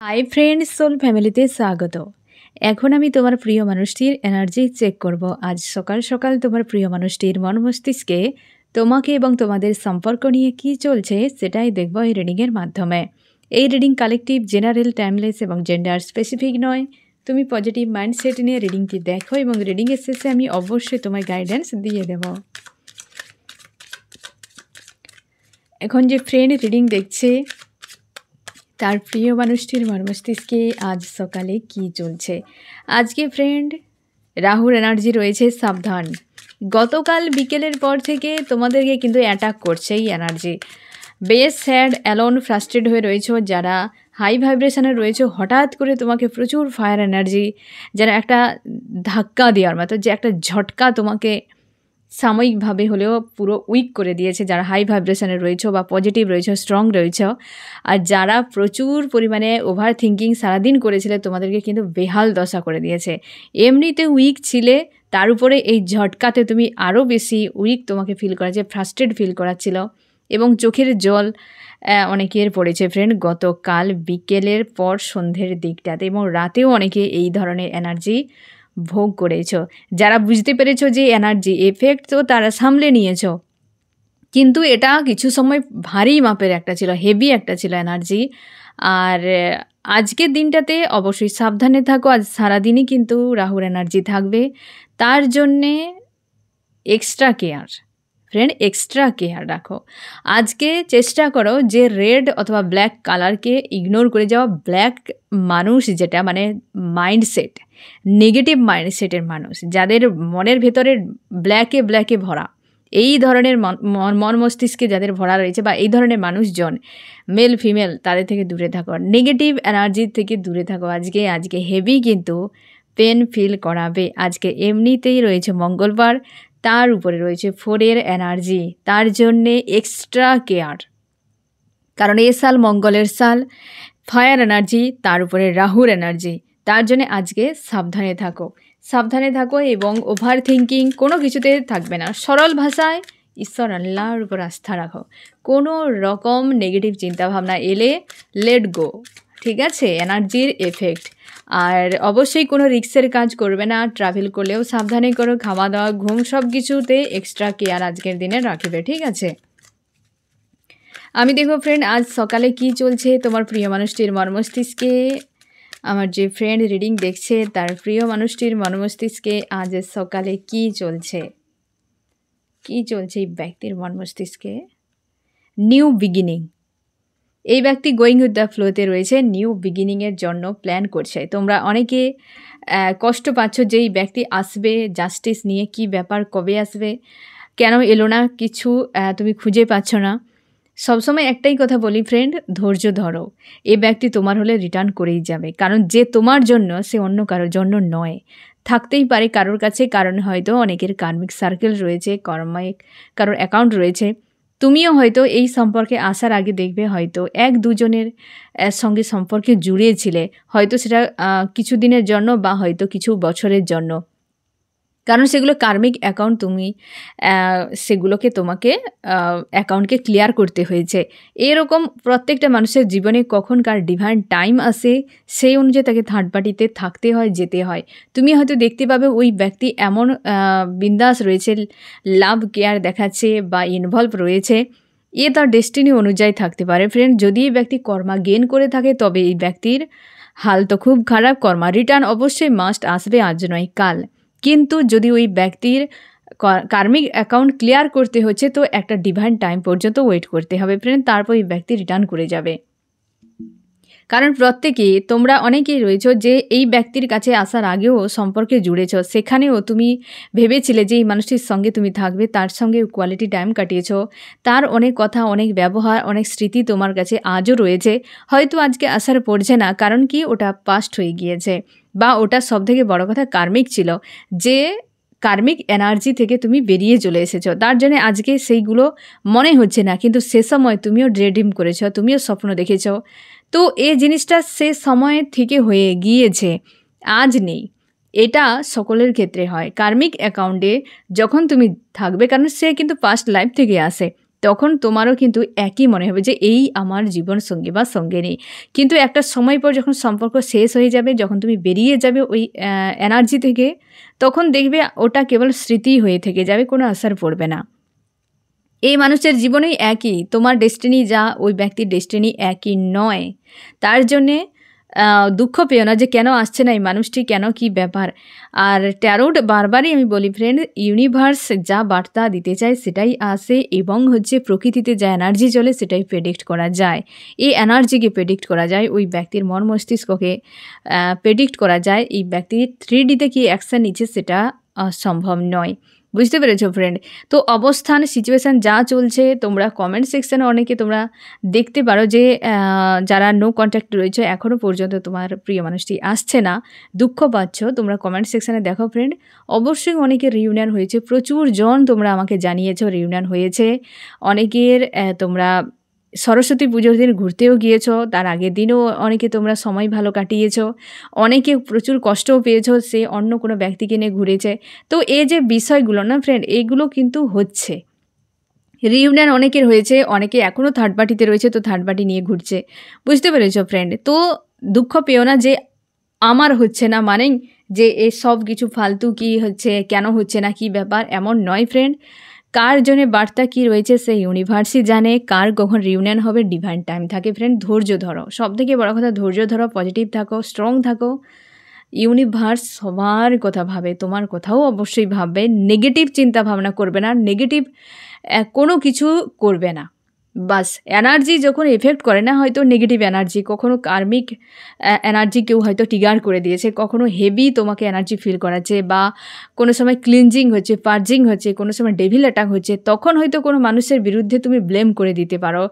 Hi friends, soul ফ্যামিলিতে স্বাগত। এখন আমি তোমার প্রিয় মানুষটির এনার্জি চেক করব। আজ সকাল সকাল তোমার প্রিয় মানুষটির মন মস্তিষ্কে তোমাকে এবং তোমাদের সম্পর্ক নিয়ে কি চলছে সেটাই দেখব এই রিডিংয়ের মাধ্যমে। এই রিডিং কালেকটিভ, জেনারেল, টাইমলেস এবং জেন্ডার স্পেসিফিক নয়। তুমি পজিটিভ মাইন্ডসেট নিয়ে রিডিংটি দেখো এবং রিডিংয়ের শেষে আমি অবশ্যই তোমায় গাইডেন্স দিয়ে দেব। এখন যে ফ্রেন্ড রিডিং দেখছে তার প্রিয় মানুষটির মস্তিষ্কে আজ সকালে কি চলছে। আজকে ফ্রেন্ড রাহুর এনার্জি রয়েছে সাবধান। গতকাল বিকেলের পর থেকে তোমাদেরকে কিন্তু অ্যাটাক করছে এই এনার্জি। বেশ স্যাড, অ্যালোন, ফ্রাস্ট্রেট হয়ে রয়েছো। যারা হাই ভাইব্রেশনে রয়েছে, হঠাৎ করে তোমাকে প্রচুর ফায়ার এনার্জি, যারা একটা ধাক্কা দেওয়ার মতো, যে একটা ঝটকা তোমাকে সাময়িকভাবে হলেও পুরো উইক করে দিয়েছে। যারা হাই ভাইব্রেশনে রয়েছে বা পজিটিভ রয়েছে, স্ট্রং রয়েছে, আর যারা প্রচুর পরিমাণে ওভার থিঙ্কিং সারাদিন করেছিলে, তোমাদেরকে কিন্তু বেহাল দশা করে দিয়েছে। এমনিতে উইক ছিলে, তার উপরে এই ঝটকাতে তুমি আরও বেশি উইক তোমাকে ফিল করাচ্ছে, ফ্রাস্ট্রেট ফিল করাচ্ছিল এবং চোখের জল অনেকের পড়েছে ফ্রেন্ড গতকাল বিকেলের পর সন্ধ্যের দিকটাতে, এবং রাতেও অনেকে এই ধরনের এনার্জি ভোগ করেছ। যারা বুঝতে পেরেছো যে এনার্জি এফেক্ট তো তারা সামলে নিয়েছো, কিন্তু এটা কিছু সময় ভারী মাপের একটা ছিল, হেভি একটা ছিল এনার্জি। আর আজকের দিনটাতে অবশ্যই সাবধানে থাকো। আজ সারাদিনই কিন্তু রাহুর এনার্জি থাকবে, তার জন্যে extra care friend, extra care রাখো। আজকে চেষ্টা করো যে রেড অথবা ব্ল্যাক কালারকে ইগনোর করে যাওয়া। ব্ল্যাক মানুষ যেটা মানে মাইন্ডসেট, নেগেটিভ মাইন্ডসেটের মানুষ, যাদের মনের ভেতরে ব্ল্যাকে ভরা, এই ধরনের মন মস্তিষ্কে যাদের ভরা রয়েছে বা এই ধরনের মানুষজন, মেল ফিমেল, তাদের থেকে দূরে থাকো। নেগেটিভ এনার্জির থেকে দূরে থাকো। আজকে হেভি কিন্তু পেন ফিল করাবে। আজকে এমনিতেই রয়েছে মঙ্গলবার, তার উপরে রয়েছে 4-এর এনার্জি, তার জন্যে এক্সট্রা কেয়ার। কারণ এ সাল মঙ্গলের সাল, ফায়ার এনার্জি, তার উপরে রাহুর এনার্জি, তার জন্যে আজকে সাবধানে থাকো এবং ওভার থিঙ্কিং কোনো কিছুতে থাকবে না। সরল ভাষায় ঈশ্বর আল্লাহর উপর আস্থা রাখো। কোনো রকম নেগেটিভ চিন্তাভাবনা এলে লেট গো, ঠিক আছে? এনার্জির এফেক্ট। আর অবশ্যই কোনো রিস্কের কাজ করবে না। ট্রাভেল করলেও সাবধানে করো। খাওয়া দাওয়া, ঘুম, সব কিছুতে এক্সট্রা কেয়ার আজকের দিনে রাখবে, ঠিক আছে? আমি দেখো ফ্রেন্ড আজ সকালে কি চলছে তোমার প্রিয় মানুষটির মস্তিষ্কে। আমার যে ফ্রেন্ড রিডিং দেখছে তার প্রিয় মানুষটির মস্তিষ্কে আজ সকালে কি চলছে এই ব্যক্তির মস্তিষ্কে। New beginning. এই ব্যক্তি গোয়িং উইথ দ্য ফ্লোতে রয়েছে, নিউ বিগিনিংয়ের জন্য প্ল্যান করছে। তোমরা অনেকে কষ্ট পাচ্ছ যে এই ব্যক্তি আসবে জাস্টিস নিয়ে। কি ব্যাপার, কবে আসবে, কেন এলো না, কিছু তুমি খুঁজে পাচ্ছ না। সবসময় একটাই কথা বলি ফ্রেন্ড, ধৈর্য ধরো। এই ব্যক্তি তোমার হলে রিটার্ন করেই যাবে, কারণ যে তোমার জন্য সে অন্য কারোর জন্য নয়। থাকতেই পারে কারোর কাছে, কারণ হয়তো অনেকের কার্মিক সার্কেল রয়েছে, কর্মিক কারোর অ্যাকাউন্ট রয়েছে। তুমিও হয়তো এই সম্পর্কে আসার আগে দেখবে হয়তো এক দুজনের সঙ্গে সম্পর্কে জুড়িয়েছিলে, হয়তো সেটা কিছু দিনের জন্য বা হয়তো কিছু বছরের জন্য, কারণ সেগুলো কার্মিক অ্যাকাউন্ট। তুমি সেগুলোকে তোমাকে অ্যাকাউন্টকে ক্লিয়ার করতে হয়েছে। এরকম প্রত্যেকটা মানুষের জীবনে কখন কার ডিভাইন টাইম আসে, সেই অনুযায়ী তাকে থার্ড পার্টিতে থাকতে হয়, যেতে হয়। তুমি হয়তো দেখতে পাবে ওই ব্যক্তি এমন বিন্দাস রয়েছে, লাভ কেয়ার দেখাচ্ছে বা ইনভলভ রয়েছে, এ তার ডেস্টিনি অনুযায়ী থাকতে পারে ফ্রেন্ড। যদি এই ব্যক্তি কর্মা গেন করে থাকে তবে এই ব্যক্তির হাল তো খুব খারাপ। কর্মা রিটার্ন অবশ্যই মাস্ট আসবে, আজ নয় কাল। কিন্তু যদি ওই ব্যক্তির কার্মিক অ্যাকাউন্ট ক্লিয়ার করতে হচ্ছে তো একটা ডিভাইন টাইম পর্যন্ত ওয়েট করতে হবে ফ্রেন্ড, তারপর এই ব্যক্তি রিটার্ন করে যাবে। কারণ প্রত্যেকে তোমরা অনেকেই রয়েছ যে এই ব্যক্তির কাছে আসার আগেও সম্পর্কে জুড়েছ, সেখানেও তুমি ভেবেছিলে যে এই মানুষটির সঙ্গে তুমি থাকবে, তার সঙ্গে কোয়ালিটি টাইম কাটিয়েছ, তার অনেক কথা, অনেক ব্যবহার, অনেক স্মৃতি তোমার কাছে আজও রয়েছে। হয়তো আজকে আসার পড়ছে না, কারণ কি ওটা পাস্ট হয়ে গিয়েছে, বা ওটা সবথেকে বড় কথা কার্মিক ছিল, যে কার্মিক এনার্জি থেকে তুমি বেরিয়ে চলে এসেছো, তার জন্য আজকে সেইগুলো মনে হচ্ছে না। কিন্তু সে সময় তুমিও ড্রিম করেছ, তুমিও স্বপ্ন দেখেছ, তো এই জিনিসটা সে সময় থেকে হয়ে গিয়েছে, আজ নেই। এটা সকলের ক্ষেত্রে হয়। কার্মিক অ্যাকাউন্টে যখন তুমি থাকবে, কারণ সে কিন্তু পাস্ট লাইফ থেকে আসে, তখন তোমারও কিন্তু একই মনে হবে যে এই আমার জীবন সঙ্গী বা সঙ্গিনী। কিন্তু একটা সময় পর যখন সম্পর্ক শেষ হয়ে যাবে, যখন তুমি বেরিয়ে যাবে ওই এনার্জি থেকে, তখন দেখবে ওটা কেবল স্মৃতি হয়ে থেকে যাবে, কোনো আসার পড়বে না। এই মানুষের জীবনেই একই, তোমার ডেস্টিনি যা ওই ব্যক্তির ডেস্টিনি একই নয়। তার জন্যে দুঃখ পেও না যে কেন আসছে না এই মানুষটি, কেন কি ব্যাপার। আর ট্যারোট বারবারই আমি বলি ফ্রেন্ড, ইউনিভার্স যা বার্তা দিতে চায় সেটাই আসে, এবং হচ্ছে প্রকৃতিতে যা এনার্জি চলে সেটাই প্রেডিক্ট করা যায়। এই এনার্জিকে প্রেডিক্ট করা যায়, ওই ব্যক্তির মন মস্তিষ্ককে প্রেডিক্ট করা যায়। এই ব্যক্তি 3Dতে কি অ্যাকশান নিচ্ছে সেটা সম্ভব নয়। বুঝতে পেরেছো ফ্রেন্ড? তো অবস্থান সিচুয়েশান যা চলছে, তোমরা কমেন্ট সেকশানে অনেকে তোমরা দেখতে পারো যে যারা নো কন্ট্যাক্ট রয়েছে, এখনও পর্যন্ত তোমার প্রিয় মানুষটি আসছে না, দুঃখ পাচ্ছ, তোমরা কমেন্ট সেকশানে দেখো ফ্রেন্ড। অবশ্যই অনেকের রিউনিয়ন হয়েছে, প্রচুর জন তোমরা আমাকে জানিয়েছো রিউনিয়ন হয়েছে। অনেকের তোমরা সরস্বতী পুজোর দিন ঘুরতেও গিয়েছো, তার আগের দিনও অনেকে তোমরা সময় ভালো কাটিয়েছো, অনেকে প্রচুর কষ্টও পেয়েছো, সে অন্য কোনো ব্যক্তিকে নিয়ে ঘুরেছে। তো এই যে বিষয়গুলো না ফ্রেন্ড, এইগুলো কিন্তু হচ্ছে। রিউনিয়ন অনেকের হয়েছে, অনেকে এখনও থার্ড পার্টিতে রয়েছে, তো থার্ড পার্টি নিয়ে ঘুরছে। বুঝতে পেরেছো ফ্রেন্ড? তো দুঃখ পেও না যে আমার হচ্ছে না মানেই যে এ সব কিছু ফালতু, কি হচ্ছে, কেন হচ্ছে না, কি ব্যাপার, এমন নয় ফ্রেন্ড। কার জন্য বার্তা কি রয়েছে সেই ইউনিভার্সই জানে, কার কখন রিউনিয়ন হবে ডিভাইন টাইম থাকে ফ্রেন্ড। ধৈর্য ধরো, সবথেকে বড় কথা ধৈর্য ধরো, পজিটিভ থাকো, স্ট্রং থাকো। ইউনিভার্স সবার কথা ভাবে, তোমার কথাও অবশ্যই ভাববে। নেগেটিভ চিন্তা ভাবনা করবে না, নেগেটিভ কোনো কিছু করবে না। বাস এনার্জি যখন এফেক্ট করে না, হয়তো নেগেটিভ এনার্জি, কখনো কার্মিক এনার্জি কেউ হয়তো ট্রিগার করে দিয়েছে, কখনো হেভি তোমাকে এনার্জি ফিল করাচ্ছে, বা কোনো সময় ক্লিনজিং হচ্ছে, পার্জিং হচ্ছে, কোনো সময় ডেভিল অ্যাটাক হচ্ছে, তখন হয়তো কোনো মানুষের বিরুদ্ধে তুমি ব্লেম করে দিতে পারো,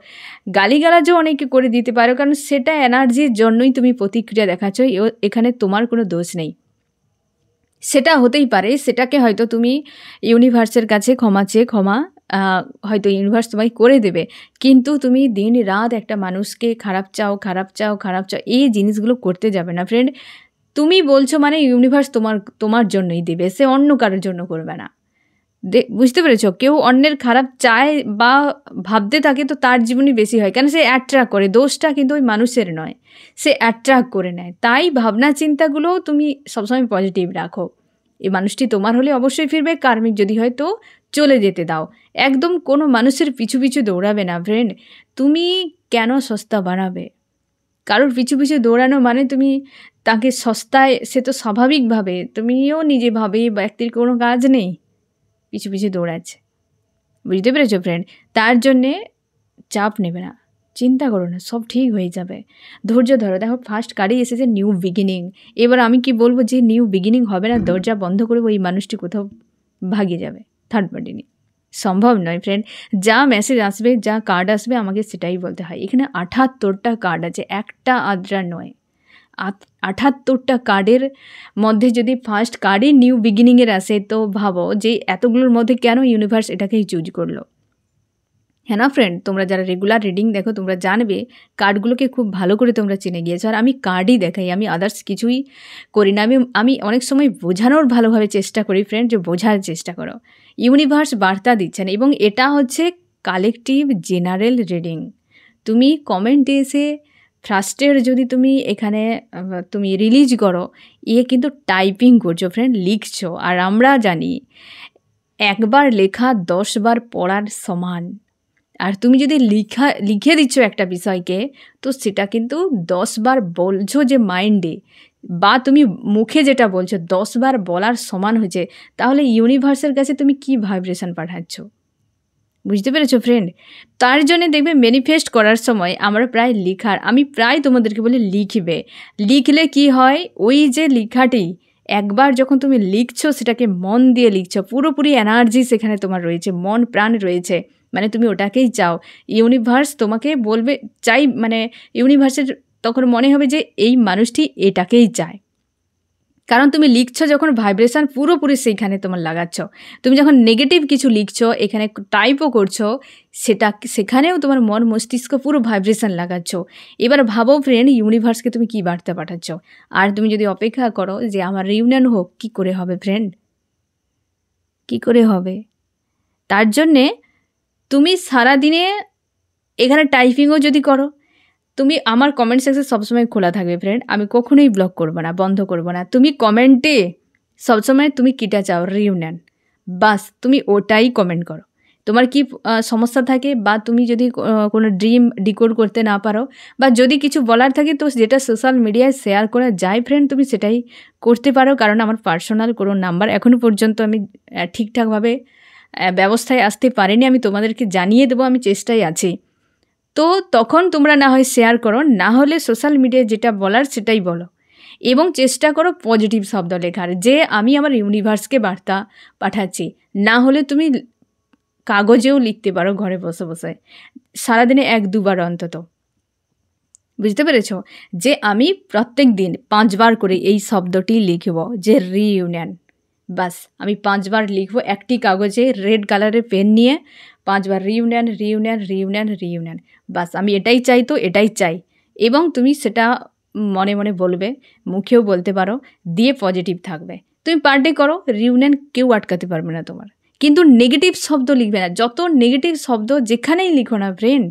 গালিগালাজও অনেকে করে দিতে পারো, কারণ সেটা এনার্জির জন্যই তুমি প্রতিক্রিয়া দেখাচ্ছ, এখানে তোমার কোনো দোষ নেই। সেটা হতেই পারে, সেটাকে হয়তো তুমি ইউনিভার্সের কাছে ক্ষমা চেয়ে হয়তো ইউনিভার্স তোমায় করে দেবে। কিন্তু তুমি দিন রাত একটা মানুষকে খারাপ চাও, এই জিনিসগুলো করতে যাবে না ফ্রেন্ড। তুমি বলছো মানে ইউনিভার্স তোমার জন্যই দেবে, সে অন্য কারোর জন্য করবে না। বুঝতে পেরেছ? কেউ অন্যের খারাপ চায় বা ভাবতে থাকে, তো তার জীবনই বেশি হয়, কেন সে অ্যাট্রাক্ট করে। দোষটা কিন্তু ওই মানুষের নয়, সে অ্যাট্রাক্ট করে নেয়। তাই ভাবনা চিন্তাগুলোও তুমি সবসময় পজিটিভ রাখো। এই মানুষটি তোমার হলে অবশ্যই ফিরবে, কার্মিক যদি হয় তো চলে যেতে দাও। একদম কোনো মানুষের পিছু পিছু দৌড়াবে না ফ্রেন্ড। তুমি কেন সস্তা বানাবে? কারোর পিছু পিছু দৌড়ানো মানে তুমি তাকে সস্তায়, সে তো স্বাভাবিকভাবে, তুমিও নিজে ভাবে ব্যক্তির কোনো কাজ নেই, পিছু পিছু দৌড়াচ্ছে। বুঝতে পেরেছো ফ্রেন্ড? তার জন্যে চাপ নেবে না, চিন্তা করো না, সব ঠিক হয়ে যাবে। ধৈর্য ধরো। দেখো ফার্স্ট কার্ডই এসেছে নিউ বিগিনিং। এবার আমি কি বলবো যে নিউ বিগিনিং হবে না, দরজা বন্ধ করে ওই মানুষটি কোথাও ভাগিয়ে যাবে থার্ড পার্টি নিয়ে? সম্ভব নয় ফ্রেন্ড। যা মেসেজ আসবে, যা কার্ড আসবে, আমাকে সেটাই বলতে হয়। এখানে 78টা কার্ড আছে, একটা আদ্রা নয়। 78টা কার্ডের মধ্যে যদি ফার্স্ট কার্ডই নিউ বিগিনিংয়ের আসে, তো ভাবো যে এতগুলোর মধ্যে কেন ইউনিভার্স এটাকেই চুজ করলো। হ্যাঁ না ফ্রেন্ড? তোমরা যারা রেগুলার রিডিং দেখো তোমরা জানবে কার্ডগুলোকে খুব ভালো করে তোমরা চিনে গিয়েছো। আর আমি কার্ডই দেখাই, আমি আদার্স কিছুই করি না। আমি অনেক সময় বোঝানোর ভালোভাবে চেষ্টা করি ফ্রেন্ড, যে বোঝার চেষ্টা করো। ইউনিভার্স বার্তা দিচ্ছেন, এবং এটা হচ্ছে কালেকটিভ জেনারেল রিডিং। তুমি কমেন্টে এসে ফার্স্টের যদি তুমি এখানে তুমি রিলিজ করো, কিন্তু টাইপিং করছো ফ্রেন্ড, লিখছো। আর আমরা জানি একবার লেখা 10 বার পড়ার সমান। আর তুমি যদি লিখে দিচ্ছ একটা বিষয়কে, তো সেটা কিন্তু 10 বার বলছো যে মাইন্ডে, বা তুমি মুখে যেটা বলছো 10 বার বলার সমান হয়েছে। তাহলে ইউনিভার্সের কাছে তুমি কি ভাইব্রেশন পাঠাচ্ছ? বুঝতে পেরেছো ফ্রেন্ড? তার জন্য দেখবে ম্যানিফেস্ট করার সময় আমি প্রায় তোমাদেরকে বলি লিখবে। লিখলে কি হয়, ওই যে লেখাটি একবার যখন তুমি লিখছো, সেটাকে মন দিয়ে লিখছো, পুরোপুরি এনার্জি সেখানে তোমার রয়েছে, মন প্রাণ রয়েছে, মানে তুমি ওটাকেই চাও। ইউনিভার্স তোমাকে বলবে চাই, মানে ইউনিভার্সের তখন মনে হবে যে এই মানুষটি এটাকেই চায়। কারণ তুমি লিখছো যখন, ভাইব্রেশন পুরোপুরি সেইখানে তোমার লাগাচ্ছ। তুমি যখন নেগেটিভ কিছু লিখছো, এখানে টাইপও করছো, সেখানেও তোমার মন মস্তিষ্ক পুরো ভাইব্রেশন লাগাচ্ছ। এবার ভাবো ফ্রেন্ড, ইউনিভার্সকে তুমি কী বার্তা পাঠাচ্ছ। আর তুমি যদি অপেক্ষা করো যে আমার রিউনিয়ন হোক, কী করে হবে ফ্রেন্ড? কী করে হবে? তার জন্যে তুমি সারাদিনে এখানে টাইপিংও যদি করো, তুমি আমার কমেন্ট সেকশন সবসময় খোলা থাকবে ফ্রেন্ড, আমি কখনোই ব্লক করবো না, বন্ধ করবো না। তুমি কমেন্টে সবসময় তুমি কিটা চাও, রিউনিয়ন, বাস তুমি ওটাই কমেন্ট করো। তোমার কি সমস্যা থাকে, বা তুমি যদি কোনো ড্রিম ডিকোড করতে না পারো, বা যদি কিছু বলার থাকে, তো যেটা সোশ্যাল মিডিয়ায় শেয়ার করা যায় ফ্রেন্ড, তুমি সেটাই করতে পারো। কারণ আমার পার্সোনাল কোনো নাম্বার এখনও পর্যন্ত আমি ঠিকঠাকভাবে ব্যবস্থায় আসতে পারিনি। আমি তোমাদেরকে জানিয়ে দেবো, আমি চেষ্টায় আছি। তো তখন তোমরা না হয় শেয়ার করো, না হলে সোশ্যাল মিডিয়ায় যেটা বলার সেটাই বলো, এবং চেষ্টা করো পজিটিভ শব্দ লেখার, যে আমি আমার ইউনিভার্সকে বার্তা পাঠাচ্ছি। না হলে তুমি কাগজেও লিখতে পারো ঘরে বসে বসে, সারাদিনে 1-2 বার অন্তত। বুঝতে পেরেছ? যে আমি প্রত্যেক দিন 5 বার করে এই শব্দটি লিখব, যে রিইউনিয়ন। বাস আমি 5 বার লিখব একটি কাগজে, রেড কালারের পেন নিয়ে 5 বার রিইউনিয়ন, রিইউনিয়ন, রিইউনিয়ন, রিইউনিয়ন। বাস আমি এটাই চাই, তো এটাই চাই। এবং তুমি সেটা মনে মনে বলবে, মুখেও বলতে পারো, দিয়ে পজিটিভ থাকবে। তুমি পার ডে করো রিইউনিয়ন, কেউ আটকাতে পারবে না তোমার। কিন্তু নেগেটিভ শব্দ লিখবে না। যত নেগেটিভ শব্দ যেখানেই লিখো না ফ্রেন্ড,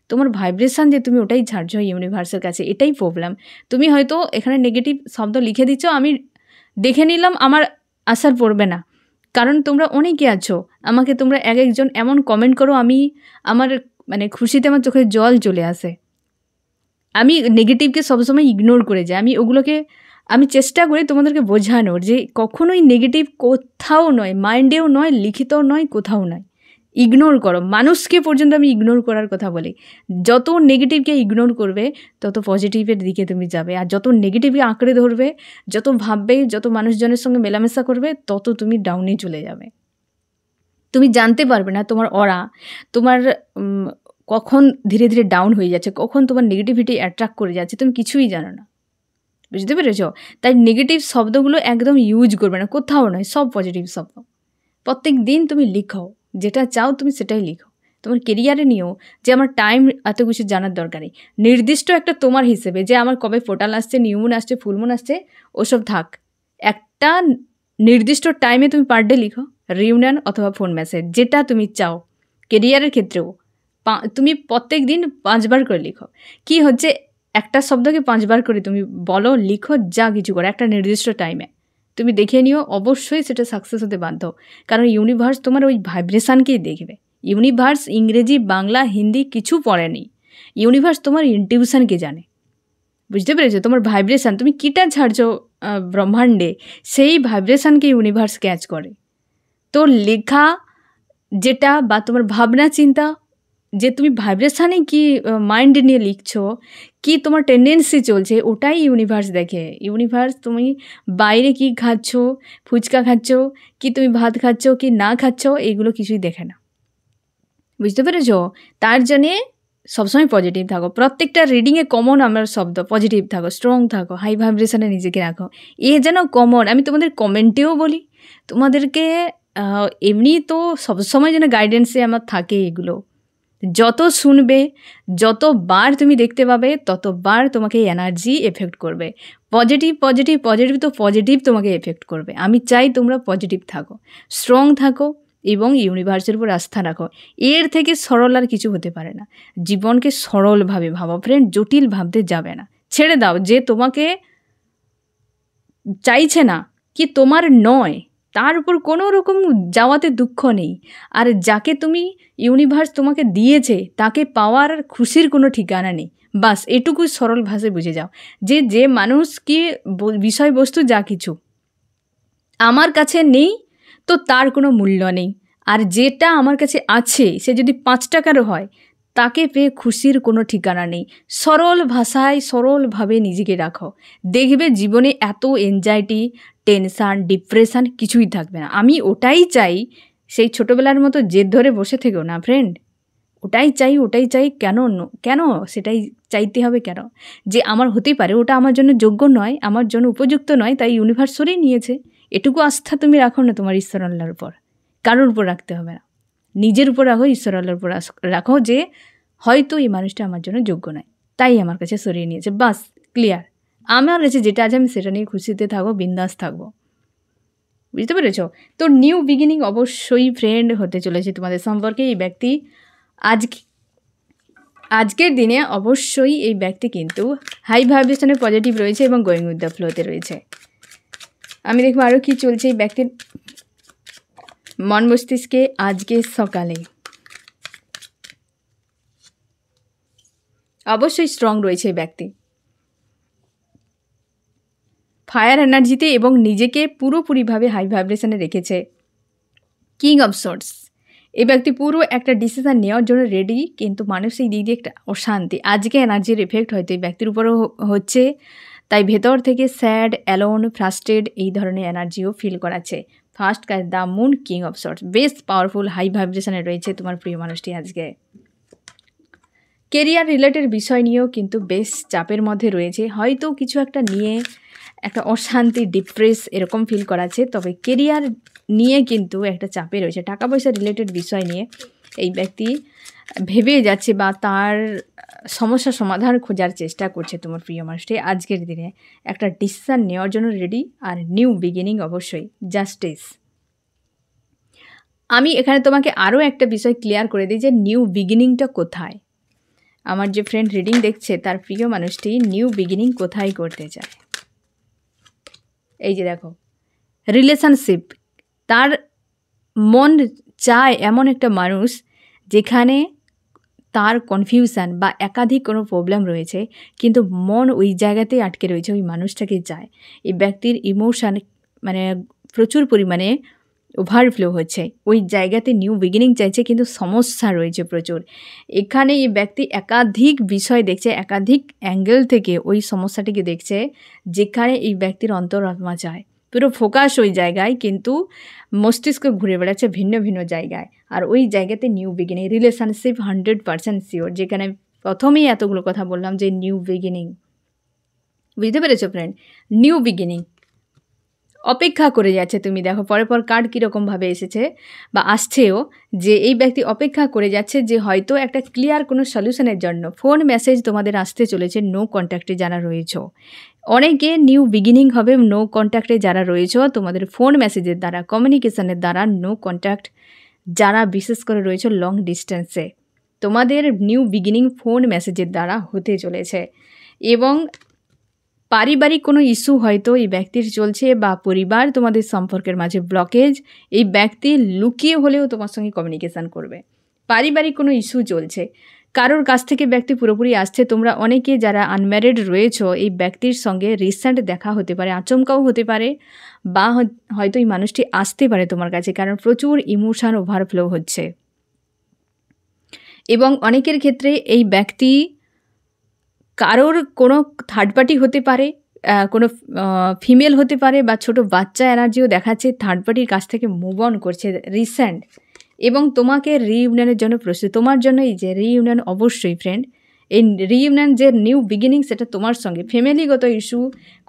তোমার ভাইব্রেশান যে তুমি ওটাই ছাড়ছো ইউনিভার্সের কাছে, এটাই প্রবলেম। তুমি হয়তো এখানে নেগেটিভ শব্দ লিখে দিচ্ছ, আমি দেখে নিলাম, আমার আসার পড়বে না। কারণ তোমরা অনেকে আছো, আমাকে তোমরা এক একজন এমন কমেন্ট করো, আমি আমার মানে খুশিতে আমার চোখে জল চলে আসে। আমি নেগেটিভকে সবসময় ইগনোর করে যাই। আমি চেষ্টা করি তোমাদেরকে বোঝানোর, যে কখনোই নেগেটিভ কোথাও নয়, মাইন্ডেও নয়, লিখিতও নয়, কোথাও নয়। ইগনোর করো। মানুষকে পর্যন্ত আমি ইগনোর করার কথা বলি। যত নেগেটিভকে ইগনোর করবে, তত পজিটিভের দিকে তুমি যাবে। আর যত নেগেটিভকে আঁকড়ে ধরবে, যত ভাববে, যত মানুষজনের সঙ্গে মেলামেশা করবে, তত তুমি ডাউনে চলে যাবে। তুমি জানতে পারবে না তোমার অরা, তোমার কখন ধীরে ধীরে ডাউন হয়ে যাচ্ছে, কখন তোমার নেগেটিভিটি অ্যাট্রাক্ট করে যাচ্ছে, তুমি কিছুই জানো না। বুঝতে পেরেছ? তাই নেগেটিভ শব্দগুলো একদম ইউজ করবে না, কোথাও নয়, সব পজিটিভ শব্দ। প্রত্যেক দিন তুমি লিখো, যেটা চাও তুমি সেটাই লিখো। তোমার কেরিয়ারে নিয়েও, যে আমার টাইম এত কিছু জানার দরকার নেই। নির্দিষ্ট একটা তোমার হিসেবে, যে আমার কবে পোর্টাল আসছে, নিউমুন আসছে, ফুলমুন আসছে, ওসব থাক। একটা নির্দিষ্ট টাইমে তুমি পার ডে লিখো রিউনিয়ন অথবা ফোন মেসেজ, যেটা তুমি চাও। কেরিয়ারের ক্ষেত্রেও তুমি প্রত্যেক দিন 5 বার করে লিখো। কি হচ্ছে, একটা শব্দকে 5 বার করে তুমি বলো, লিখো, যা কিছু করো একটা নির্দিষ্ট টাইমে। তুমি দেখে নিও, অবশ্যই সেটা সাকসেস হতে বাধ্য। কারণ ইউনিভার্স তোমার ওই ভাইব্রেশানকেই দেখবে। ইউনিভার্স ইংরেজি, বাংলা, হিন্দি কিছু পড়েনি। ইউনিভার্স তোমার ইনটিউশনকে জানে। বুঝতে পেরেছো? তোমার ভাইব্রেশান, তুমি কিটা ছাড়ছো ব্রহ্মাণ্ডে, সেই ভাইব্রেশানকে ইউনিভার্স ক্যাচ করে। তো লেখা যেটা, বা তোমার ভাবনা চিন্তা, যে তুমি ভাইব্রেশানে কি মাইন্ড নিয়ে লিখছো, কি তোমার টেন্ডেন্সি চলছে, ওটাই ইউনিভার্স দেখে। ইউনিভার্স তুমি বাইরে কি খাচ্ছ, ফুচকা খাচ্ছ, কি তুমি ভাত খাচ্ছ কি না খাচ্ছ, এগুলো কিছুই দেখে না। বুঝতে পেরেছ? তার জন্যে সবসময় পজিটিভ থাকো। প্রত্যেকটা রিডিংয়ে কমন আমার শব্দ, পজিটিভ থাকো, স্ট্রং থাকো, হাই ভাইব্রেশনে নিজেকে রাখো। এ যেন কমন। আমি তোমাদের কমেন্টেও বলি, তোমাদেরকে এমনি তো সবসময় যেন গাইডেন্সে আমার থাকে এগুলো। যত শুনবে, যতবার তুমি দেখতে পাবে, ততবার তোমাকে এনার্জি এফেক্ট করবে। পজিটিভ পজিটিভ পজিটিভ, তো পজিটিভ তোমাকে এফেক্ট করবে। আমি চাই তোমরা পজিটিভ থাকো, স্ট্রং থাকো, এবং ইউনিভার্সের উপর আস্থা রাখো। এর থেকে সরল আর কিছু হতে পারে না। জীবনকে সরলভাবে ভাবো ফ্রেন্ড, জটিল ভাবতে যাবে না। ছেড়ে দাও, যে তোমাকে চাইছে না, কি তোমার নয়, তার উপর কোনো রকম যাওয়াতে দুঃখ নেই। আর যাকে তুমি ইউনিভার্স তোমাকে দিয়েছে, তাকে পাওয়ার খুশির কোনো ঠিকানা নেই। বাস এটুকু সরল ভাষায় বুঝে যাও, যে যে মানুষ কি বিষয়বস্তু যা কিছু আমার কাছে নেই, তো তার কোনো মূল্য নেই। আর যেটা আমার কাছে আছে, সে যদি 5 টাকারও হয়, তাকে পেয়ে খুশির কোনো ঠিকানা নেই। সরল ভাষায় সরলভাবে নিজেকে রাখো, দেখবে জীবনে এত এনজাইটি, টেনশান, ডিপ্রেশান কিছুই থাকবে না। আমি ওটাই চাই। সেই ছোটোবেলার মতো জেদ ধরে বসে থেকো না ফ্রেন্ড। ওটাই চাই। কেন সেটাই চাইতে হবে কেন? যে আমার হতেই পারে, ওটা আমার জন্য যোগ্য নয়, আমার জন্য উপযুক্ত নয়, তাই ইউনিভার্স সরিয়ে নিয়েছে। এটুকু আস্থা তুমি রাখো না তোমার ঈশ্বর আল্লাহর উপর। কারোর উপর রাখতে হবে না, নিজের উপর রাখো, ঈশ্বর আল্লাহর উপর রাখো, যে হয়তো এই মানুষটা আমার জন্য যোগ্য নয়, তাই আমার কাছে সরিয়ে নিয়েছে। বাস ক্লিয়ার। আমার কাছে যেটা আছে আমি সেটা নিয়ে খুশিতে থাকবো, বিন্দাস থাকবো। বুঝতে পেরেছ? তো নিউ বিগিনিং অবশ্যই ফ্রেন্ড হতে চলেছে তোমাদের সম্পর্কে। এই ব্যক্তি আজকের দিনে অবশ্যই এই ব্যক্তি কিন্তু হাই ভাইব্রেশনে পজিটিভ রয়েছে এবং গোয়িং উইথ দ্য ফ্লোতে রয়েছে। আমি দেখব আরও কি চলছে এই ব্যক্তির মন মস্তিষ্কে আজকে সকালে। অবশ্যই স্ট্রং রয়েছে এই ব্যক্তি, ফায়ার এনার্জিতে এবং নিজেকে পুরোপুরিভাবে হাই ভাইব্রেশনে রেখেছে। কিং অফ সোর্স, এই ব্যক্তি পুরো একটা ডিসিশন নেওয়ার জন্য রেডি, কিন্তু মানসিক দিক দিয়ে একটা অশান্তি, আজকে এনার্জির এফেক্ট হয়তো এই ব্যক্তির উপরও হচ্ছে, তাই ভেতর থেকে স্যাড, অ্যালোন, ফ্রাস্ট্রেট এই ধরনের এনার্জিও ফিল করাচ্ছে। ফার্স্ট কাজ the moon, king of swords, বেশ পাওয়ারফুল হাই ভাইব্রেশনে রয়েছে তোমার প্রিয় মানুষটি আজকে। কেরিয়ার রিলেটেড বিষয় নিয়েও কিন্তু বেশ চাপের মধ্যে রয়েছে, হয়তো কিছু একটা নিয়ে একটা অশান্তি, ডিপ্রেস এরকম ফিল করাচ্ছে, তবে কেরিয়ার নিয়ে কিন্তু একটা চাপে রয়েছে। টাকা পয়সা রিলেটেড বিষয় নিয়ে এই ব্যক্তি ভেবে যাচ্ছে বা তার সমস্যা সমাধান খোঁজার চেষ্টা করছে তোমার প্রিয় মানুষটি আজকের দিনে। একটা ডিসিশন নেওয়ার জন্য রেডি, আর নিউ বিগিনিং অবশ্যই, জাস্টিস। আমি এখানে তোমাকে আরও একটা বিষয় ক্লিয়ার করে দিই যে নিউ বিগিনিংটা কোথায়। আমার যে ফ্রেন্ড রিডিং দেখছে তার প্রিয় মানুষটি নিউ বিগিনিং কোথায় করতে চায়। এই যে দেখো, রিলেশনশিপ, তার মন চায় এমন একটা মানুষ যেখানে তার কনফিউশন বা একাধিক কোনো প্রবলেম রয়েছে, কিন্তু মন ওই জায়গাতেই আটকে রয়েছে, ওই মানুষটাকে চায়। এই ব্যক্তির ইমোশান মানে প্রচুর পরিমাণে ওভারফ্লো হচ্ছে, ওই জায়গাতে নিউ বিগিনিং চাইছে, কিন্তু সমস্যা রয়েছে প্রচুর। এখানে এই ব্যক্তি একাধিক বিষয় দেখছে, একাধিক অ্যাঙ্গেল থেকে ওই সমস্যাটিকে দেখছে, যেখানে এই ব্যক্তির অন্তরাত্মা চায়। পুরো ফোকাস ওই জায়গায়, কিন্তু মস্তিষ্ক ঘুরে বেড়াচ্ছে ভিন্ন ভিন্ন জায়গায়। আর ওই জায়গাতে নিউ বিগিনিং, রিলেশনশিপ 100% শিওর, যেখানে প্রথমেই এতগুলো কথা বললাম যে নিউ বিগিনিং। বুঝতে পেরেছো ফ্রেন্ড? নিউ বিগিনিং অপেক্ষা করে যাচ্ছে। তুমি দেখো পর কার্ড কীরকমভাবে এসেছে বা আসছেও, যে এই ব্যক্তি অপেক্ষা করে যাচ্ছে যে হয়তো একটা ক্লিয়ার কোনো সলিউশনের জন্য ফোন মেসেজ তোমাদের আসতে চলেছে। নো কন্ট্যাক্টে যারা রয়েছে, অনেকে নিউ বিগিনিং হবে নো কন্ট্যাক্টে যারা রয়েছে, তোমাদের ফোন মেসেজের দ্বারা, কমিউনিকেশনের দ্বারা নো কন্ট্যাক্ট যারা বিশেষ করে রয়েছে লং ডিস্টেন্সে, তোমাদের নিউ বিগিনিং ফোন মেসেজের দ্বারা হতে চলেছে। এবং পারিবারিক কোনো ইস্যু হয়তো এই ব্যক্তির চলছে, বা পরিবার তোমাদের সম্পর্কের মাঝে ব্লকেজ, এই ব্যক্তি লুকিয়ে হলেও তোমার সঙ্গে কমিউনিকেশান করবে। পারিবারিক কোনো ইস্যু চলছে, কারোর কাছ থেকে ব্যক্তি পুরোপুরি আসছে। তোমরা অনেকে যারা আনম্যারিড রয়েছ, এই ব্যক্তির সঙ্গে রিসেন্ট দেখা হতে পারে, আচমকাও হতে পারে, বা হয়তো এই মানুষটি আসতে পারে তোমার কাছে, কারণ প্রচুর ইমোশন ওভারফ্লো হচ্ছে। এবং অনেকের ক্ষেত্রে এই ব্যক্তি কারোর কোনো থার্ড পার্টি হতে পারে, কোনো ফিমেল হতে পারে, বা ছোট বাচ্চা এনার্জিও দেখাচ্ছে, থার্ড পার্টির কাছ থেকে মুভ অন করছে রিসেন্ট, এবং তোমাকে রিইউনিয়নের জন্য প্রস্তুত। তোমার জন্য এই যে রিইউনিয়ন অবশ্যই ফ্রেন্ড, এই রিইউনিয়ন যে নিউ বিগিনিং, সেটা তোমার সঙ্গে। ফ্যামিলিগত ইস্যু,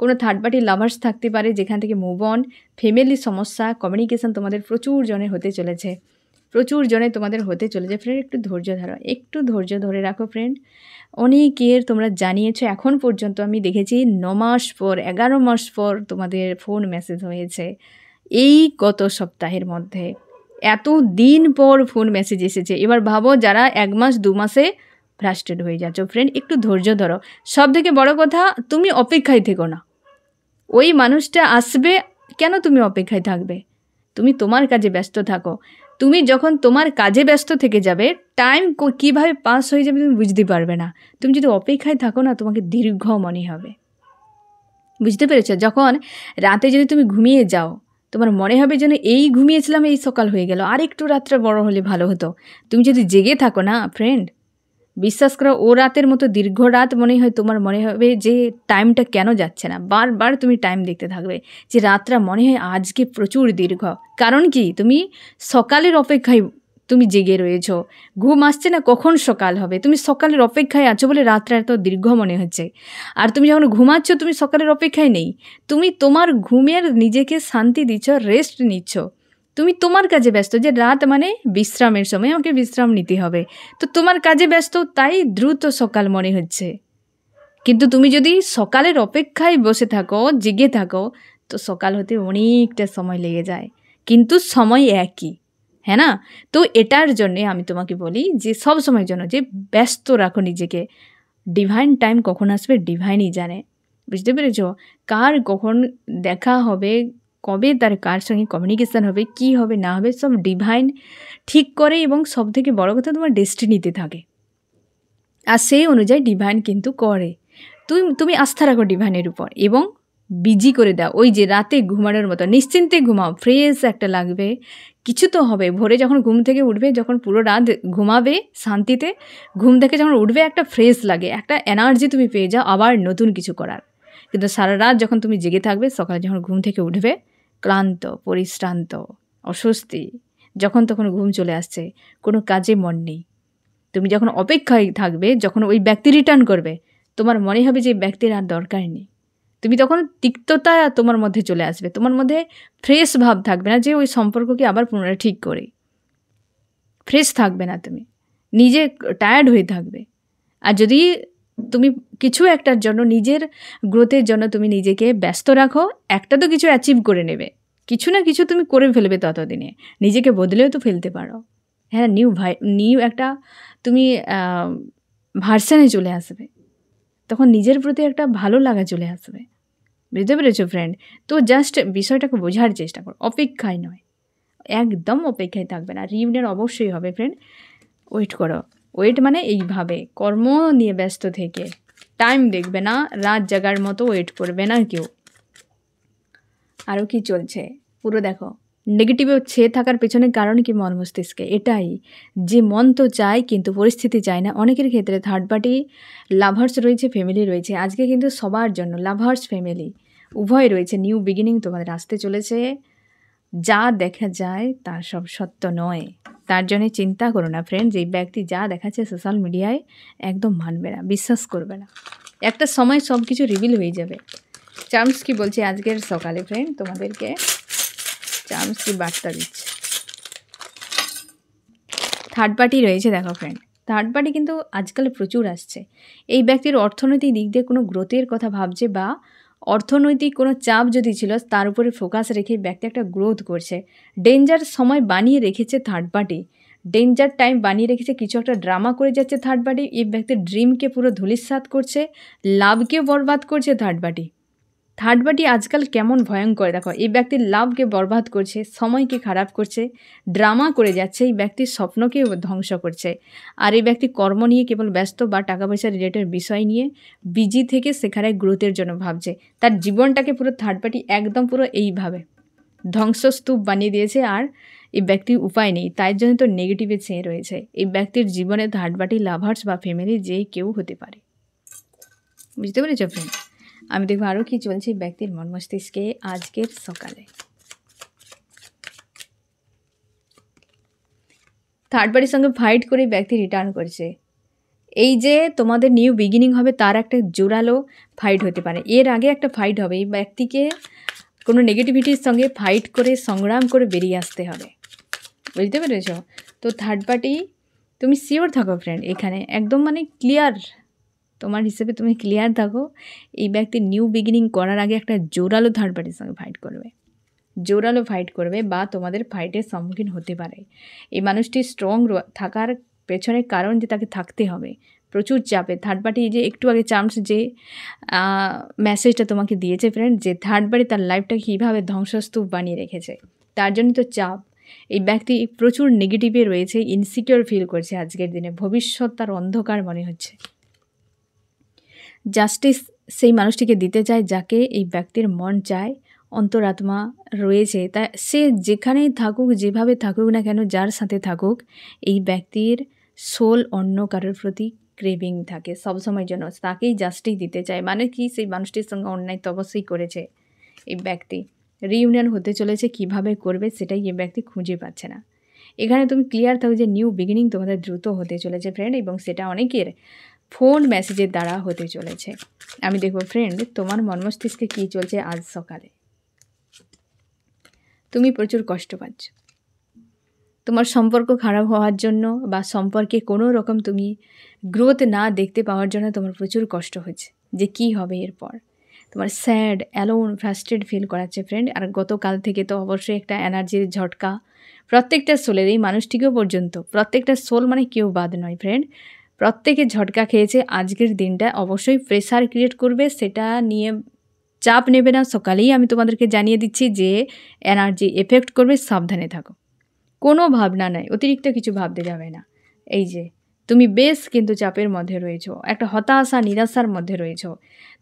কোনো থার্ড পার্টি লাভার্স থাকতে পারে যেখান থেকে মুভ অন, ফ্যামিলি সমস্যা, কমিউনিকেশান তোমাদের প্রচুর জনে হতে চলেছে, প্রচুর জনে তোমাদের হতে চলেছে। ফ্রেন্ড একটু ধৈর্য ধরো, একটু ধৈর্য ধরে রাখো ফ্রেন্ড। অনেকের তোমরা জানিয়েছো, এখন পর্যন্ত আমি দেখেছি 9 মাস পর, 11 মাস পর তোমাদের ফোন মেসেজ হয়েছে। এই গত সপ্তাহের মধ্যে এত দিন পর ফোন মেসেজ এসেছে। এবার ভাবো যারা 1 মাস 2 মাসে ফ্রাস্ট্রেট হয়ে যাচ্ছ, ফ্রেন্ড একটু ধৈর্য ধরো। সব থেকে বড় কথা, তুমি অপেক্ষায় থেকো না, ওই মানুষটা আসবে। কেন তুমি অপেক্ষায় থাকবে? তুমি তোমার কাজে ব্যস্ত থাকো। তুমি যখন তোমার কাজে ব্যস্ত থেকে যাবে, টাইম কীভাবে পাস হয়ে যাবে তুমি বুঝতে পারবে না। তুমি যদি অপেক্ষায় থাকো না, তোমাকে দীর্ঘ মনে হবে। বুঝতে পেরেছো? যখন রাতে যদি তুমি ঘুমিয়ে যাও, তোমার মনে হবে যেন এই ঘুমিয়েছিলাম, এই সকাল হয়ে গেল, আর একটু রাতটা বড় হলে ভালো হতো। তুমি যদি জেগে থাকো না ফ্রেন্ড, বিশ্বাস করো ও রাতের মতো দীর্ঘ রাত মনে হয়, তোমার মনে হবে যে টাইমটা কেন যাচ্ছে না। বারবার তুমি টাইম দেখতে থাকবে যে রাতটা মনে হয় আজকে প্রচুর দীর্ঘ। কারণ কি, তুমি সকালের অপেক্ষায় তুমি জেগে রয়েছো, ঘুম আসছে না কখন সকাল হবে, তুমি সকালের অপেক্ষায় আছো বলে রাতটা এত দীর্ঘ মনে হচ্ছে। আর তুমি যখন ঘুমাচ্ছ, তুমি সকালের অপেক্ষায় নেই, তুমি তোমার ঘুমের নিজেকে শান্তি দিচ্ছ, রেস্ট নিচ্ছ, তুমি তোমার কাজে ব্যস্ত, যে রাত মানে বিশ্রামের সময়, আমাকে বিশ্রাম নিতে হবে, তো তোমার কাজে ব্যস্ত, তাই দ্রুত সকাল মনে হচ্ছে। কিন্তু তুমি যদি সকালের অপেক্ষায় বসে থাকো, জেগে থাকো, তো সকাল হতে অনেকটা সময় লেগে যায়, কিন্তু সময় একই। হ্যাঁ না? তো এটার জন্যে আমি তোমাকে বলি যে সবসময়ের জন্য যে ব্যস্ত রাখো নিজেকে। ডিভাইন টাইম কখন আসবে ডিভাইনই জানে। বুঝতে পেরেছ? কার কখন দেখা হবে, কবে তার কার সঙ্গে কমিউনিকেশন হবে, কি হবে না হবে সব ডিভাইন ঠিক করে এবং সবথেকে বড় কথা তোমার ডেস্টিনিতে থাকে। আর সেই অনুযায়ী ডিভাইন কিন্তু করে। তুমি আস্থা রাখো ডিভাইনের উপর এবং বিজি করে দাও। ওই যে রাতে ঘুমানোর মতো নিশ্চিন্তে ঘুমাও, ফ্রেশ একটা লাগবে, কিছু তো হবে। ভোরে যখন ঘুম থেকে উঠবে, যখন পুরো রাত ঘুমাবে শান্তিতে, ঘুম থেকে যখন উঠবে একটা ফ্রেশ লাগে, একটা এনার্জি তুমি পেয়ে যাও আবার নতুন কিছু করার। কিন্তু সারা রাত যখন তুমি জেগে থাকবে, সকালে যখন ঘুম থেকে উঠবে ক্লান্ত, পরিশ্রান্ত, অস্বস্তি, যখন তখন ঘুম চলে আসছে, কোনো কাজে মন নেই। তুমি যখন অপেক্ষায় থাকবে, যখন ওই ব্যক্তি রিটার্ন করবে, তোমার মনে হবে যে ব্যক্তির আর দরকার নেই। তুমি তখন তিক্ততা তোমার মধ্যে চলে আসবে, তোমার মধ্যে ফ্রেশ ভাব থাকবে না যে ওই সম্পর্ককে আবার পুনরায় ঠিক করে। ফ্রেশ থাকবে না, তুমি নিজে টায়ার্ড হয়ে থাকবে। আর যদি তুমি কিছু একটার জন্য, নিজের গ্রোথের জন্য তুমি নিজেকে ব্যস্ত রাখো, একটা তো কিছু অ্যাচিভ করে নেবে, কিছু না কিছু তুমি করে ফেলবে ততদিনে, নিজেকে বদলেও তো ফেলতে পারো। হ্যাঁ, নিউ একটা তুমি ভার্সানে চলে আসবে, তখন নিজের প্রতি একটা ভালো লাগা চলে আসবে। বুঝতে পেরেছো ফ্রেন্ড? তো জাস্ট বিষয়টাকে বোঝার চেষ্টা করো, অপেক্ষায় নয়, একদম অপেক্ষায় থাকবে না। রিউনিয়ন অবশ্যই হবে ফ্রেন্ড, ওয়েট করো। ওয়েট মানে এইভাবে কর্ম নিয়ে ব্যস্ত থেকে টাইম দেখবে না, রাত জাগার মতো ওয়েট করবে না কেউ। আরও কি চলছে পুরো দেখো। নেগেটিভে ছেয়ে থাকার পেছনে কারণ কি? মন মস্তিষ্কে এটাই যে মন তো চায় কিন্তু পরিস্থিতি চায় না। অনেকের ক্ষেত্রে থার্ড পার্টি লাভার্স রয়েছে, ফ্যামিলি রয়েছে। আজকে কিন্তু সবার জন্য লাভার্স ফ্যামিলি উভয় রয়েছে। নিউ বিগিনিং তোমাদের আসতে চলেছে। যা দেখা যায় তার সব সত্য নয়, তার জন্য চিন্তা করো না ফ্রেন্ড। যে ব্যক্তি যা দেখাচ্ছে সোশ্যাল মিডিয়ায় একদম মানবে না, বিশ্বাস করবে না। একটা সময় সব কিছু রিভিল হয়ে যাবে। চার্মস কি বলছে আজকের সকালে ফ্রেন্ড তোমাদেরকে? চার্মস কি বার্তা দিচ্ছে? থার্ড পার্টি রয়েছে দেখো ফ্রেন্ড, থার্ড পার্টি কিন্তু আজকাল প্রচুর আসছে। এই ব্যক্তির অর্থনৈতিক দিক দিয়ে কোনো গ্রোথের কথা ভাবছে, বা অর্থনৈতিক কোনো চাপ যদি ছিল তার উপরে ফোকাস রেখে ব্যক্তি একটা গ্রোথ করছে। ডেঞ্জার সময় বানিয়ে রেখেছে থার্ড পার্টি, ডেঞ্জার টাইম বানিয়ে রেখেছে, কিছু একটা ড্রামা করে যাচ্ছে থার্ড পার্টি। এই ব্যক্তির ড্রিমকে পুরো ধূলিসাৎ করছে, লাভকেও বরবাদ করছে থার্ড পার্টি। থার্ড পার্টি আজকাল কেমন ভয়ঙ্কর দেখো। এই ব্যক্তির লাভকে বরবাদ করছে, সময়কে খারাপ করছে, ড্রামা করে যাচ্ছে, এই ব্যক্তির স্বপ্নকে ধ্বংস করছে। আর এই ব্যক্তি কর্ম নিয়ে কেবল ব্যস্ত, বা টাকা পয়সা রিলেটেড বিষয় নিয়ে বিজি থেকে সেখানে গ্রোথের জন্য ভাবছে। তার জীবনটাকে পুরো থার্ড পার্টি একদম পুরো এইভাবে ধ্বংসস্তূপ বানিয়ে দিয়েছে। আর এই ব্যক্তির উপায় নেই, তাই জন্য তো নেগেটিভে ছেয়ে রয়েছে। এই ব্যক্তির জীবনে থার্ড পার্টি লাভার্স বা ফ্যামিলি যে কেউ হতে পারে। বুঝতে পেরেছ ফ্রেন্ড? আমি দেখবো আরও কি চলছে ব্যক্তির মন মস্তিষ্কে আজকের সকালে। থার্ড পার্টির সঙ্গে ফাইট করে ব্যক্তি রিটার্ন করছে। এই যে তোমাদের নিউ বিগিনিং হবে, তার একটা জোরালো ফাইট হতে পারে। এর আগে একটা ফাইট হবে, এই ব্যক্তিকে কোনো নেগেটিভিটির সঙ্গে ফাইট করে সংগ্রাম করে বেরিয়ে আসতে হবে। বুঝতে পেরেছ? তো থার্ড পার্টি তুমি শিওর থাকো ফ্রেন্ড, এখানে একদম মানে ক্লিয়ার, তোমার হিসেবে তুমি ক্লিয়ার থাকো। এই ব্যক্তি নিউ বিগিনিং করার আগে একটা জোরালো থার্ড পার্টির সঙ্গে ফাইট করবে, জোরালো ফাইট করবে, বা তোমাদের ফাইটের সম্মুখীন হতে পারে। এই মানুষটি স্ট্রং থাকার পেছনে কারণ যে তাকে থাকতে হবে প্রচুর চাপে। থার্ড পার্টি যে একটু আগে চান্স যে মেসেজটা তোমাকে দিয়েছে ফ্রেন্ড, যে থার্ড পার্টি তার লাইফটা কীভাবে ধ্বংসস্তূপ বানিয়ে রেখেছে, তার জন্য তো চাপ। এই ব্যক্তি প্রচুর নেগেটিভে রয়েছে, ইনসিকিউর ফিল করছে আজকের দিনে, ভবিষ্যৎ তার অন্ধকার মনে হচ্ছে। জাস্টিস সেই মানুষটিকে দিতে চায় যাকে এই ব্যক্তির মন চায়, অন্তরাত্মা রয়েছে। তা সে যেখানেই থাকুক, যেভাবে থাকুক না কেন, যার সাথে থাকুক, এই ব্যক্তির সোল অন্য কারোর প্রতি ক্রেভিং থাকে সবসময়ের জন্য, তাকেই জাস্টিস দিতে চায়। মানে কি, সেই মানুষটির সঙ্গে অন্যায় তো অবশ্যই করেছে এই ব্যক্তি, রিইউনিয়ন হতে চলেছে, কিভাবে করবে সেটাই এই ব্যক্তি খুঁজে পাচ্ছে না। এখানে তুমি ক্লিয়ার থাকো যে নিউ বিগিনিং তোমাদের দ্রুত হতে চলেছে ফ্রেন্ড, এবং সেটা অনেকের ফোন মেসেজের দ্বারা হতে চলেছে। আমি দেখব ফ্রেন্ড তোমার মন মস্তিষ্কে কী চলছে আজ সকালে। তুমি প্রচুর কষ্ট পাচ্ছ, তোমার সম্পর্ক খারাপ হওয়ার জন্য, বা সম্পর্কে কোনো রকম তুমি গ্রোথ না দেখতে পাওয়ার জন্য তোমার প্রচুর কষ্ট হচ্ছে যে কি হবে এরপর। তোমার স্যাড, অ্যালোন, ফ্রাস্ট্রেট ফিল করাচ্ছে ফ্রেন্ড। আর গতকাল থেকে তো অবশ্যই একটা এনার্জির ঝটকা প্রত্যেকটা সোলের, এই মানুষটিকেও পর্যন্ত প্রত্যেকটা সোল মানে কেউ বাদ নয় ফ্রেন্ড, প্রত্যেকে ঝটকা খেয়েছে। আজকের দিনটা অবশ্যই প্রেসার ক্রিয়েট করবে, সেটা নিয়ে চাপ নেবে না। সকালেই আমি তোমাদেরকে জানিয়ে দিচ্ছি যে এনার্জি এফেক্ট করবে, সাবধানে থাকো। কোনো ভাবনা নাই, অতিরিক্ত কিছু ভাবতে যাবে না। এই যে তুমি বেশ কিন্তু চাপের মধ্যে রয়েছো, একটা হতাশা নিরাশার মধ্যে রয়েছো।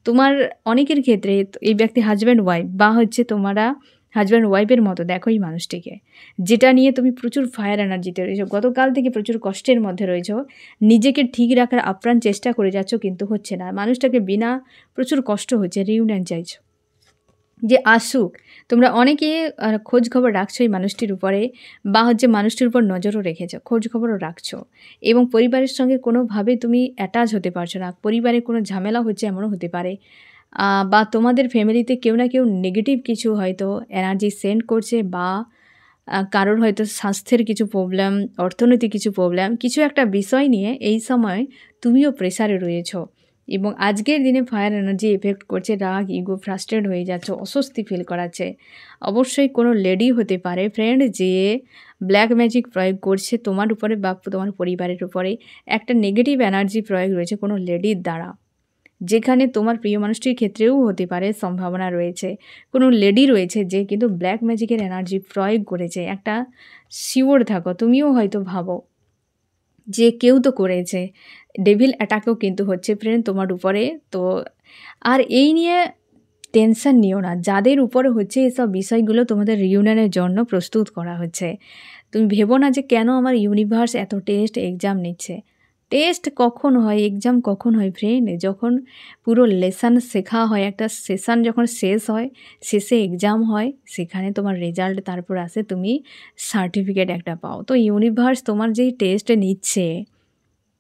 তোমার অনেকের ক্ষেত্রে এই ব্যক্তি হাজব্যান্ড ওয়াইফ বা হচ্ছে তোমরা হাজব্যান্ড ওয়াইফের মতো দেখো এই মানুষটিকে, যেটা নিয়ে তুমি প্রচুর ফায়ার এনার্জিতে রয়েছো। গতকাল থেকে প্রচুর কষ্টের মধ্যে রয়েছো, নিজেকে ঠিক রাখার আপ্রাণ চেষ্টা করে যাচ্ছ কিন্তু হচ্ছে না। মানুষটাকে বিনা প্রচুর কষ্ট হচ্ছে, রিউনিয়ন চাইছো যে আসুক। তোমরা অনেকে খোঁজ খবর রাখছো এই মানুষটির উপরে, বা হচ্ছে মানুষটির উপর নজরও রেখেছো, খোঁজ খবরও রাখছো, এবং পরিবারের সঙ্গে কোনোভাবে তুমি অ্যাটাচ হতে পারছো না। পরিবারে কোনো ঝামেলা হচ্ছে এমনও হতে পারে, বা তোমাদের ফ্যামিলিতে কেউ না কেউ নেগেটিভ কিছু হয়তো এনার্জি সেন্ড করছে, বা কারোর হয়তো স্বাস্থ্যের কিছু প্রবলেম, অর্থনৈতিক কিছু প্রবলেম, কিছু একটা বিষয় নিয়ে এই সময় তুমিও প্রেসারে রয়েছো। এবং আজকের দিনে ফায়ার এনার্জি এফেক্ট করছে, রাগ, ইগো, ফ্রাস্ট্রেট হয়ে যাচ্ছে, অস্বস্তি ফিল করাচ্ছে। অবশ্যই কোনো লেডি হতে পারে ফ্রেন্ড যে ব্ল্যাক ম্যাজিক প্রয়োগ করছে তোমার উপরে বা তোমার পরিবারের উপরে। একটা নেগেটিভ এনার্জি প্রয়োগ রয়েছে কোনো লেডির দ্বারা, যেখানে তোমার প্রিয় মানুষটির ক্ষেত্রেও হতে পারে, সম্ভাবনা রয়েছে কোনো লেডি রয়েছে যে কিন্তু ব্ল্যাক ম্যাজিকের এনার্জি প্রয়োগ করেছে। একটা শিওর থাকো, তুমিও হয়তো ভাবো যে কেউ তো করেছে, ডেভিল অ্যাটাকও কিন্তু হচ্ছে ফ্রেন্ড তোমার উপরে। তো আর এই নিয়ে টেনশন নিও না, যাদের উপরে হচ্ছে এসব বিষয়গুলো তোমাদের রিউনিয়নের জন্য প্রস্তুত করা হচ্ছে। তুমি ভেবো না যে কেন আমার ইউনিভার্স এত টেস্ট এক্সাম নিচ্ছে। টেস্ট কখন হয়, এক্সাম কখন হয় ফ্রেন্ড? যখন পুরো লেসন শেখা হয়, একটা সেশন যখন শেষ হয়, শেষে এক্সাম হয়, সেখানে তোমার রেজাল্ট তারপর আসে, তুমি সার্টিফিকেট একটা পাও। তো ইউনিভার্স তোমার যেই টেস্ট নিচ্ছে,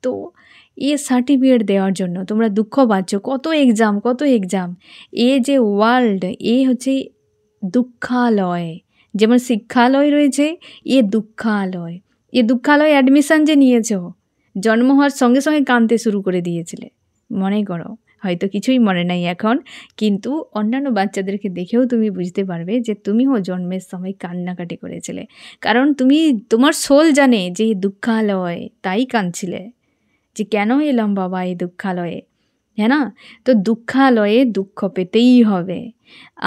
তো এ সার্টিফিকেট দেওয়ার জন্য তোমরা দুঃখ পাচ্ছ। কত এক্সাম, কত এক্সাম। এ যে ওয়ার্ল্ড, এ হচ্ছে দুঃখালয়। যেমন শিক্ষালয় রয়েছে, এ দুঃখালয়। এ দুঃখালয় অ্যাডমিশন যে নিয়েছ, জন্ম হওয়ার সঙ্গে সঙ্গে কাঁদতে শুরু করে দিয়েছিলে, মনে করো। হয়তো কিছুই মনে নাই এখন, কিন্তু অন্যান্য বাচ্চাদেরকে দেখেও তুমি বুঝতে পারবে যে তুমিও জন্মের সময় কান্নাকাটি করেছিলে। কারণ তোমার সোল জানে যে দুঃখালয়, তাই কাঁদছিলে যে কেন এলাম বাবা এই দুঃখালয়ে, হ্যাঁ না? তো দুঃখালয়ে দুঃখ পেতেই হবে,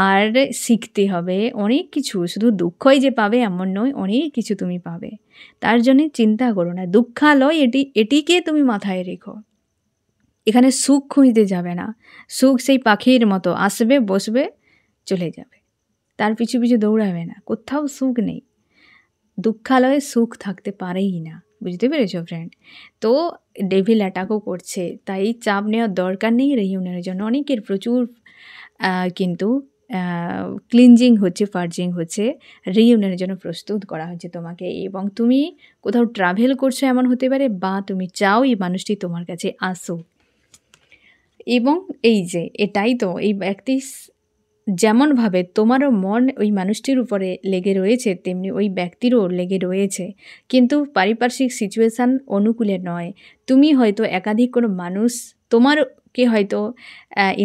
আর শিখতে হবে অনেক কিছু। শুধু দুঃখই যে পাবে এমন নয়, অনেক কিছু তুমি পাবে। তার জন্যে চিন্তা করো না, দুঃখালয় এটিকে তুমি মাথায় রেখো। এখানে সুখ খুঁজতে যাবে না। সুখ সেই পাখির মতো আসবে, বসবে, চলে যাবে, তার পিছু পিছু দৌড়াবে না। কোথাও সুখ নেই, দুঃখালয়ে সুখ থাকতে পারেই না। বুঝতে পেরেছো ফ্রেন্ড? তো ডেভিল অ্যাটাকও করছে, তাই চাপ নেওয়ার দরকার নেই। রিইউনিয়নের জন্য অনেকের প্রচুর কিন্তু ক্লিনজিং হচ্ছে, পার্জিং হচ্ছে, রিইউনিয়নের জন্য প্রস্তুত করা হচ্ছে তোমাকে। এবং তুমি কোথাও ট্রাভেল করছো এমন হতে পারে, বা তুমি চাও এই মানুষটি তোমার কাছে আসুক। এবং এই যে এটাই তো, এই ব্যক্তি যেমনভাবে তোমারও মন ওই মানুষটির উপরে লেগে রয়েছে, তেমনি ওই ব্যক্তিরও লেগে রয়েছে, কিন্তু পারিপার্শ্বিক সিচুয়েশান অনুকূলে নয়। তুমি হয়তো একাধিক কোনো মানুষ তোমারকে হয়তো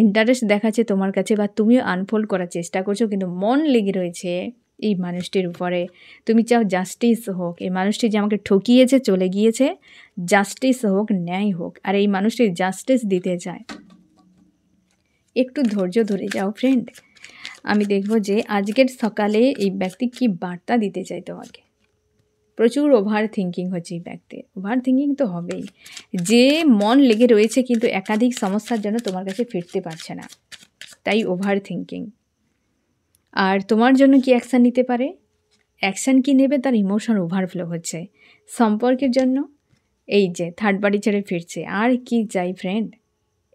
ইন্টারেস্ট দেখাচ্ছে তোমার কাছে, বা তুমিও আনফোল্ড করার চেষ্টা করছো, কিন্তু মন লেগে রয়েছে এই মানুষটির উপরে। তুমি চাও জাস্টিস হোক, এই মানুষটি যে আমাকে ঠকিয়েছে, চলে গিয়েছে, জাস্টিস হোক, ন্যায় হোক। আর এই মানুষটি জাস্টিস দিতে চায়। একটু ধৈর্য ধরে যাও ফ্রেন্ড। আমি দেখব যে আজকের সকালে এই ব্যক্তি কি বার্তা দিতে চাই তোমাকে। প্রচুর ওভার থিঙ্কিং হচ্ছে এই ব্যক্তির। ওভার থিঙ্কিং তো হবেই, যে মন লেগে রয়েছে কিন্তু একাধিক সমস্যার জন্য তোমার কাছে ফিরতে পারছে না, তাই ওভার থিঙ্কিং। আর তোমার জন্য কি অ্যাকশান নিতে পারে, অ্যাকশান কি নেবে, তার ইমোশন ওভারফ্লো হচ্ছে সম্পর্কের জন্য। এই যে থার্ড পার্টি ছেড়ে ফিরছে, আর কি চাই ফ্রেন্ড?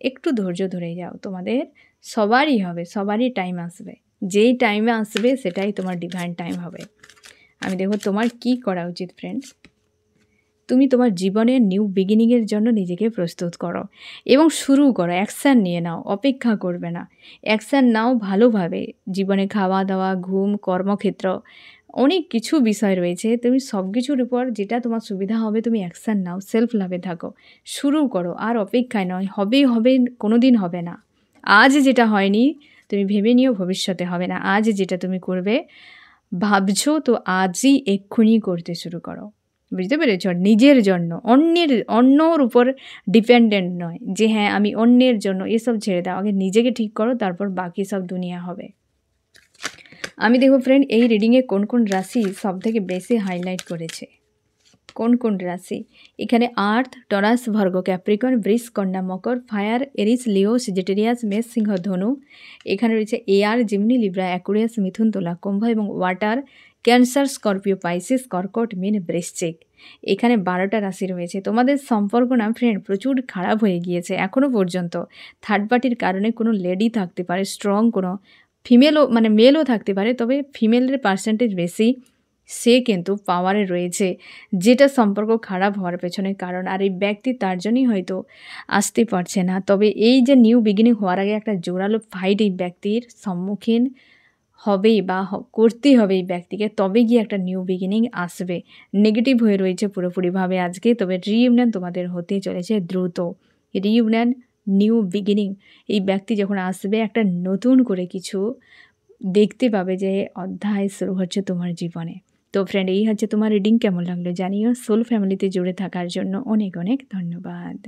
একটু ধৈর্য ধরে যাও, তোমাদের সবারই হবে, সবারই টাইম আসবে। যেই টাইমে আসবে সেটাই তোমার ডিভাইন টাইম হবে। আমি দেখো তোমার কি করা উচিত ফ্রেন্ড। তুমি তোমার জীবনের নিউ বিগিনিংয়ের জন্য নিজেকে প্রস্তুত করো এবং শুরু করো। অ্যাকশান নিয়ে নাও, অপেক্ষা করবে না, অ্যাকশান নাও ভালোভাবে। জীবনে খাওয়া দাওয়া, ঘুম, কর্মক্ষেত্র, অনেক কিছু বিষয় রয়েছে। তুমি সব কিছুর উপর যেটা তোমার সুবিধা হবে তুমি অ্যাকশান নাও, সেলফ লাভে থাকো, শুরু করো। আর অপেক্ষায় নয়, হবেই হবে, কোনো দিন হবে না। আজ যেটা হয়নি তুমি ভেবে নিও ভবিষ্যতে হবে না। আজ যেটা তুমি করবে ভাবছো তো আজই এক্ষুনি করতে শুরু করো। বুঝতে পেরেছ? নিজের জন্য, অন্যর উপর ডিপেন্ডেন্ট নয় যে হ্যাঁ আমি অন্যের জন্য, এসব ছেড়ে দাও। আগে নিজেকে ঠিক করো, তারপর বাকি সব দুনিয়া হবে। আমি দেখো ফ্রেন্ড, এই রিডিংয়ে কোন কোন রাশি সবথেকে বেশি হাইলাইট করেছে। কোন কোন রাশি এখানে? আর্থ, টরাস, ভার্গ, ক্যাপ্রিকন, বৃষ, কন্যা, মকর, ফায়ার, এরিস, লিও, সেজিটেরিয়াস, মেষ, সিংহ, ধনু। এখানে রয়েছে এয়ার, জিমনি, লিব্রা, অ্যাকুরিয়াস, মিথুন, তুলা, কুম্ভ এবং ওয়াটার, ক্যান্সার, স্করপিও, পাইসিস, কর্কট, মীন, বৃশ্চিক। এখানে 12টা রাশি রয়েছে। তোমাদের সম্পর্ক না ফ্রেন্ড প্রচুর খারাপ হয়ে গিয়েছে এখনও পর্যন্ত। থার্ড পার্টির কারণে কোনো লেডি থাকতে পারে, স্ট্রং কোনো ফিমেলও মানে মেলও থাকতে পারে, তবে ফিমেলের পার্সেন্টেজ বেশি। সে কিন্তু পাওয়ারে রয়েছে, যেটা সম্পর্ক খারাপ হওয়ার পেছনে কারণ। আর এই ব্যক্তি তার জন্যই হয়তো আসতে পারছে না। তবে এই যে নিউ বিগিনিং হওয়ার আগে একটা জোরালো ফাইট এই ব্যক্তির সম্মুখীন হবেই বা করতেই হবে এই ব্যক্তিকে, তবে গিয়ে একটা নিউ বিগিনিং আসবে। নেগেটিভ হয়ে রয়েছে পুরোপুরিভাবে আজকে, তবে রিইউনিয়ন তোমাদের হতে চলেছে দ্রুত। রিইউনিয়ন, নিউ বিগিনিং, এই ব্যক্তি যখন আসবে একটা নতুন করে কিছু দেখতে পাবে যে অধ্যায় শুরু হচ্ছে তোমার জীবনে। তো ফ্রেন্ড, এই হচ্ছে তোমার রিডিং। কেমন লাগলো জানিও। সোল ফ্যামিলিতে জুড়ে থাকার জন্য অনেক অনেক ধন্যবাদ।